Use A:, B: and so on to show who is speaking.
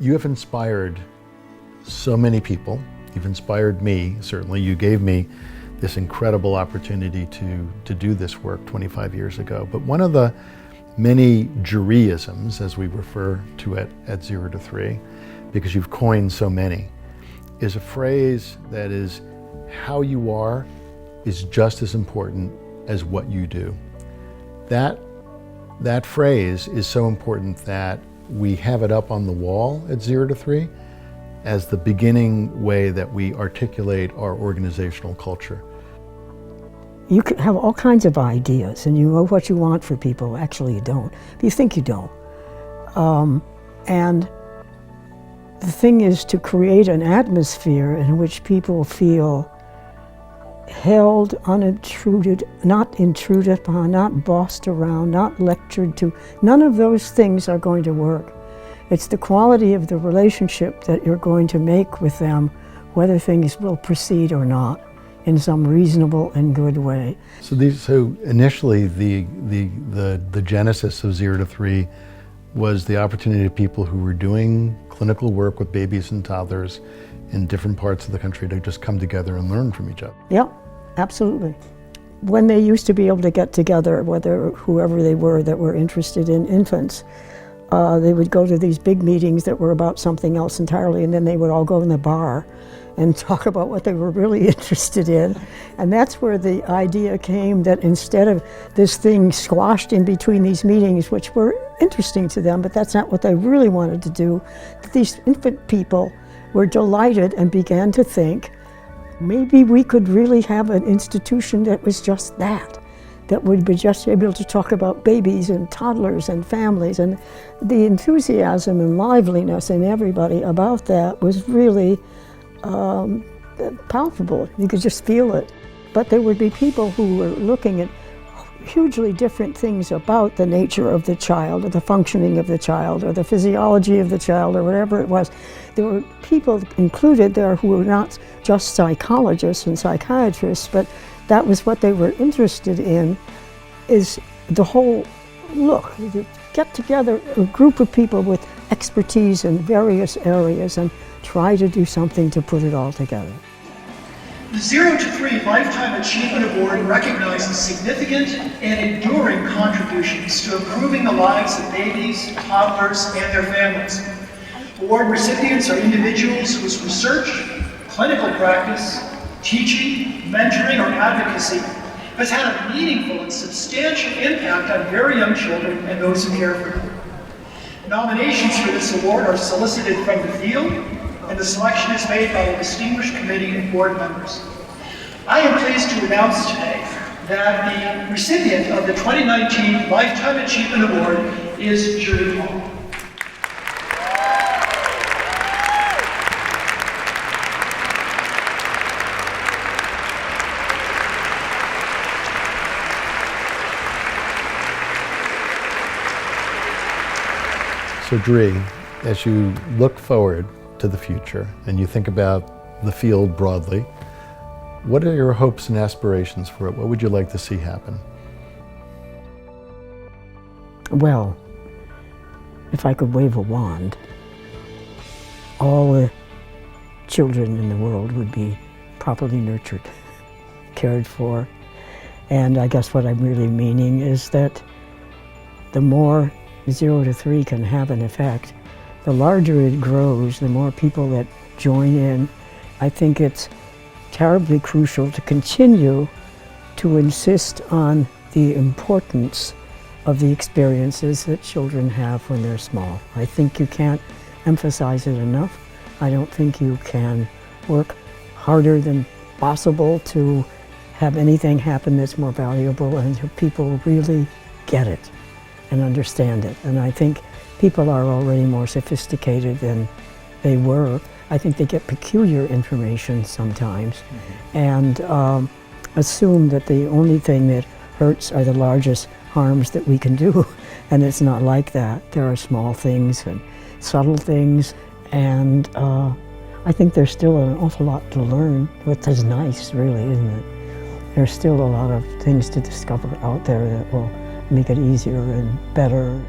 A: You have inspired so many people. You've inspired me, certainly. You gave me this incredible opportunity to do this work 25 years ago. But one of the many Jereeisms, as we refer to it at 0 to 3, because you've coined so many, is a phrase that is, how you are is just as important as what you do. That phrase is so important that we have it up on the wall at 0 to 3 as the beginning way that we articulate our organizational culture.
B: You can have all kinds of ideas and you know what you want for people. Actually, you don't. You think you don't. And the thing is to create an atmosphere in which people feel held, unintruded, not intruded upon, not bossed around, not lectured to. None of those things are going to work. It's the quality of the relationship that you're going to make with them, whether things will proceed or not, in some reasonable and good way.
A: So initially the genesis of 0 to 3 was the opportunity of people who were doing clinical work with babies and toddlers in different parts of the country to just come together and learn from each other.
B: Yeah, absolutely. When they used to be able to get together, whoever they were that were interested in infants, they would go to these big meetings that were about something else entirely, and then they would all go in the bar and talk about what they were really interested in. And that's where the idea came that instead of this thing squashed in between these meetings, which were interesting to them, but that's not what they really wanted to do, that these infant people were delighted and began to think, maybe we could really have an institution that was just that would be just able to talk about babies and toddlers and families. And the enthusiasm and liveliness in everybody about that was really palpable. You could just feel it. But there would be people who were looking at hugely different things about the nature of the child, or the functioning of the child, or the physiology of the child, or whatever it was. There were people included there who were not just psychologists and psychiatrists, but that was what they were interested in, is the whole look. You get together a group of people with expertise in various areas and try to do something to put it all together.
C: The 0 to 3 Lifetime Achievement Award recognizes significant and enduring contributions to improving the lives of babies, toddlers, and their families. Award recipients are individuals whose research, clinical practice, teaching, mentoring, or advocacy has had a meaningful and substantial impact on very young children and those who care for them. Nominations for this award are solicited from the field, and the selection is made by a distinguished committee of board members. I am pleased to announce today that the recipient of the 2019 Lifetime Achievement Award is Jeree Pawl.
A: So Jeree, as you look forward to the future and you think about the field broadly, what are your hopes and aspirations for it? What would you like to see happen?
B: Well, if I could wave a wand, all the children in the world would be properly nurtured, cared for. And I guess what I'm really meaning is that the more 0 to 3 can have an effect, the larger it grows, the more people that join in. I think it's terribly crucial to continue to insist on the importance of the experiences that children have when they're small. I think you can't emphasize it enough. I don't think you can work harder than possible to have anything happen that's more valuable until people really get it and understand it. And I think people are already more sophisticated than they were. I think they get peculiar information sometimes and assume that the only thing that hurts are the largest harms that we can do. And it's not like that. There are small things and subtle things, and I think there's still an awful lot to learn, which is nice, really, isn't it? There's still a lot of things to discover out there that will make it easier and better.